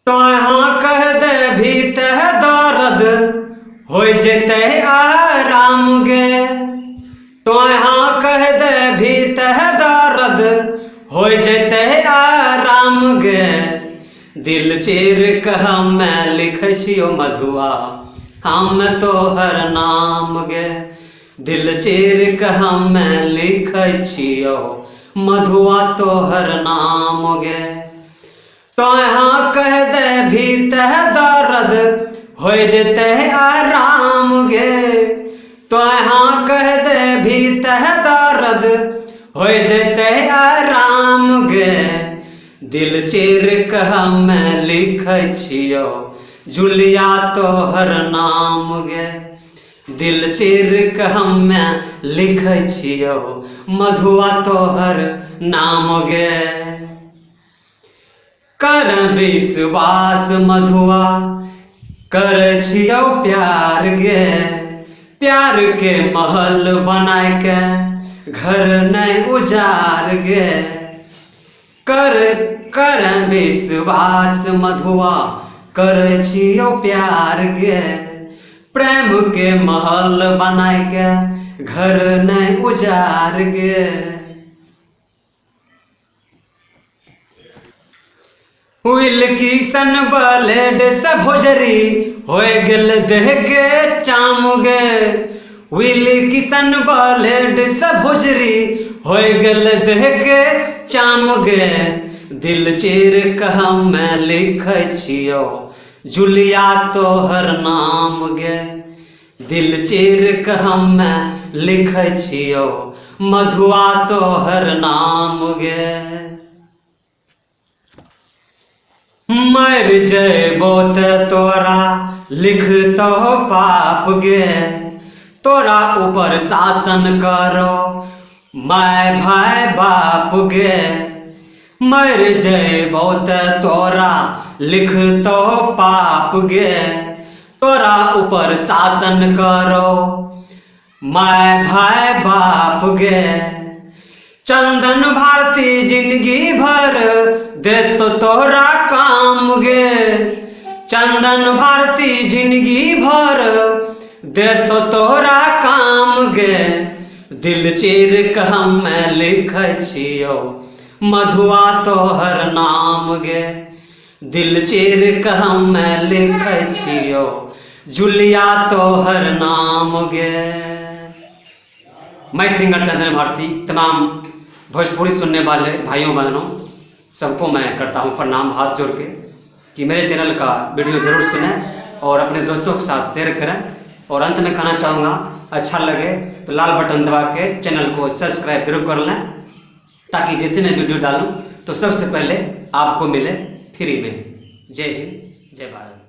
तो हाँ कह दे भी तह दर्द हो जेते आराम गे। तो हाँ कह दे भी तह दर्द हो जेते आराम गे। दिल चीर कह मैं लिखै छियो मधुआ हम तोहर नाम गे। दिल चीर कह मैं लिखै छियो मधुआ तोहर नाम गे। तो हाँ कह दे भी तह दर्द हो जेते आराम गे। तो हाँ कह दे भी तह दर्द हो जेते आराम गे। दिल चीर कह मैं लिखै छियो जुलिया तोहर नाम गे। दिल चीर कह मैं लिखै छियो मधुआ तोहर नाम गे। कर विश्वास मधुआ कर छियो प्यार गे। प्यार के महल बनाए के घर नहीं उजार गे। कर विश्वास मधुआ कर छियो प्यार गे। प्रेम के महल बनाए के घर नहीं उजार गे। विल किसन ब्लेड से भोजरी हो गेल देह के चाम गे। विल किसन ब्लेड से भोजरी हो गेल देह के चाम गे। दिल चीर कह मैं लिखै छियो जुलिया तोहर नाम गे। दिल चीर कह मैं लिखै छियो मधुआ तोहर नाम गे। मर जेबो त तोरा लिखतो पाप गे। तोरा ऊपर शासन करो माय भाई बाप गे। मर जेबो त तोरा लिखतो पाप गे। तोरा ऊपर शासन करो माय भाई बाप गे। चंदन भारती जिंदगी भर दे तो तोरा काम गे। चंदन भारती जिंदगी भर दे तो तोरा काम गे। दिल चीर कह मैं लिखै छियो मधुआ तोहर नाम गे। दिल चीर कह मैं लिखै छियो जुलिया तोहर नाम गे। मैं सिंगर चंदन भारती तमाम भोजपुरी सुनने वाले भाइयों बहनों सबको मैं करता हूं प्रणाम हाथ जोड़ के कि मेरे चैनल का वीडियो ज़रूर सुनें और अपने दोस्तों के साथ शेयर करें। और अंत में कहना चाहूँगा अच्छा लगे तो लाल बटन दबा के चैनल को सब्सक्राइब जरूर कर लें ताकि जैसे मैं वीडियो डालूँ तो सबसे पहले आपको मिले फ्री में। जय हिंद जय भारत।